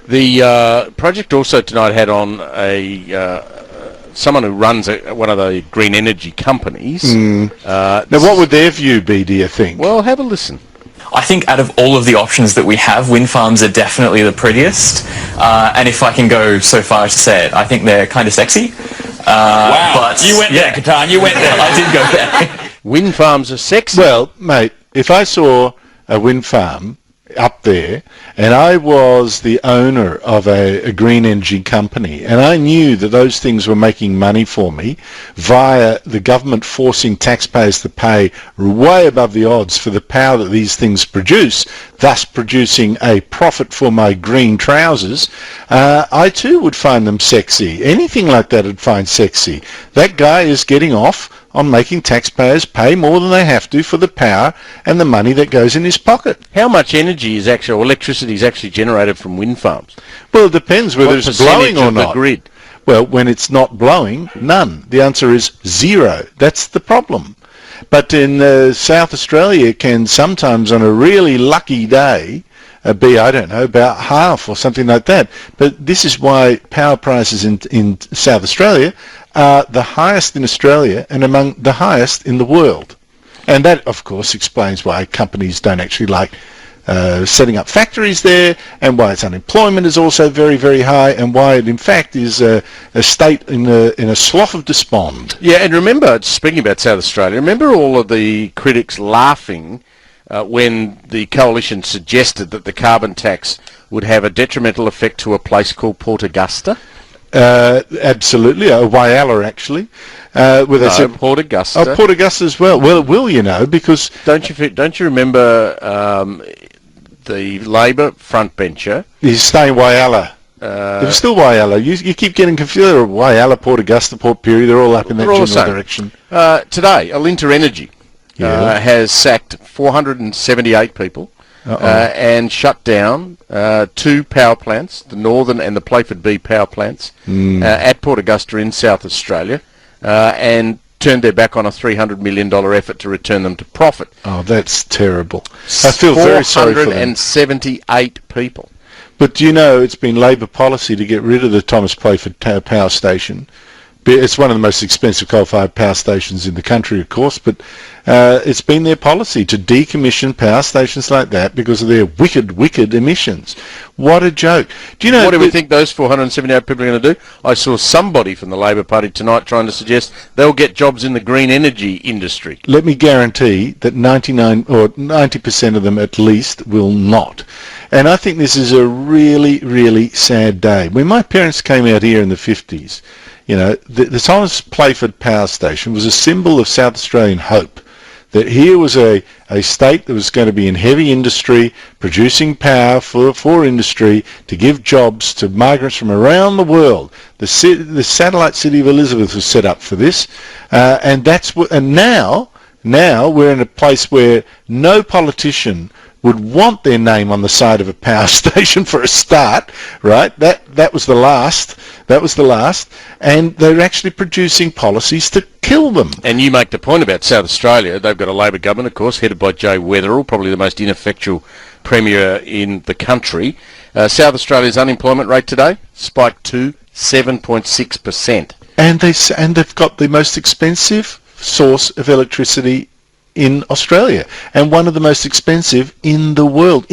The project also tonight had on someone who runs one of the green energy companies. Now, what would their view be, do you think? Well, have a listen. I think out of all of the options that we have, wind farms are definitely the prettiest. And if I can go so far as to say it, I think they're kind of sexy. Wow, but you went there, Catan, you went there. I did go there. Wind farms are sexy. Well, mate, if I saw a wind farm up there and I was the owner of a green energy company and I knew that those things were making money for me via the government forcing taxpayers to pay way above the odds for the power that these things produce, thus producing a profit for my green trousers, I too would find them sexy. Anything like that I'd find sexy. That guy is getting off on making taxpayers pay more than they have to for the power and the money that goes in his pocket. How much energy is actually, or electricity is actually generated from wind farms? Well, it depends whether it's blowing or of the not. Grid? Well, when it's not blowing, none. The answer is zero. That's the problem. But in South Australia, can sometimes on a really lucky day be, I don't know, about half or something like that. But this is why power prices in South Australia are the highest in Australia and among the highest in the world. And that, of course, explains why companies don't actually like setting up factories there, and why its unemployment is also very, very high, and why it, in fact, is a state in a slough of despond. Yeah, and remember, speaking about South Australia, remember all of the critics laughing when the coalition suggested that the carbon tax would have a detrimental effect to a place called Port Augusta? Absolutely, Whyalla actually. Port Augusta. Oh, Port Augusta as well. Well, it will, you know, because don't you remember the Labor frontbencher? He's staying Whyalla. It was still Whyalla. You keep getting confused. Whyalla, Port Augusta, Port Pirie, they're all up in that general direction. Today, Alinta Energy has sacked 478 people. And shut down 2 power plants, the Northern and the Playford B power plants, at Port Augusta in South Australia, and turned their back on a $300 million effort to return them to profit. Oh, that's terrible. I feel very sorry for them. 478 people. But do you know, it's been Labor policy to get rid of the Thomas Playford power station. It's one of the most expensive coal-fired power stations in the country, of course, but it's been their policy to decommission power stations like that because of their wicked emissions. What a joke. Do you know, what do we think those 478 people are going to do? I saw somebody from the Labor Party tonight trying to suggest they'll get jobs in the green energy industry. Let me guarantee that 99 or 90% of them at least will not. And I think this is a really, really sad day. When my parents came out here in the 50s, you know, the Thomas Playford Power Station was a symbol of South Australian hope, that here was a state that was going to be in heavy industry, producing power for industry to give jobs to migrants from around the world. The satellite city of Elizabeth was set up for this, and that's what. And now we're in a place where no politician would want their name on the side of a power station for a start, right? That was the last. And they're actually producing policies to kill them. And you make the point about South Australia. They've got a Labor government, of course, headed by Joe Weatherill, probably the most ineffectual premier in the country. South Australia's unemployment rate today spiked to 7.6%. And they've got the most expensive source of electricity in Australia, and one of the most expensive in the world.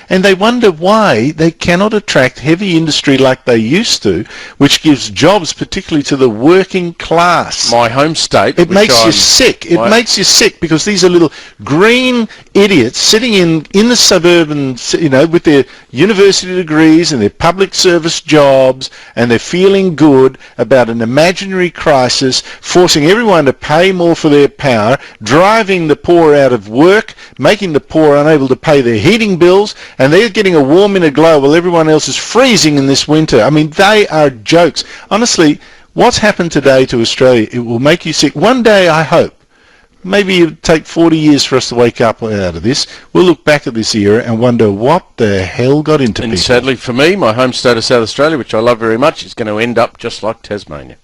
And they wonder why they cannot attract heavy industry like they used to, which gives jobs particularly to the working class. My home state. It makes you sick. It makes you sick because these are little green idiots sitting in the suburban, you know, with their university degrees and their public service jobs, and they're feeling good about an imaginary crisis, forcing everyone to pay more for their power, driving the poor out of work, making the poor unable to pay their heating bills, and they're getting a warm inner glow while everyone else is freezing in this winter. I mean, they are jokes. Honestly, what's happened today to Australia, it will make you sick. One day, I hope, maybe it'll take 40 years for us to wake up out of this. We'll look back at this era and wonder what the hell got into people. And sadly for me, my home state of South Australia, which I love very much, is going to end up just like Tasmania.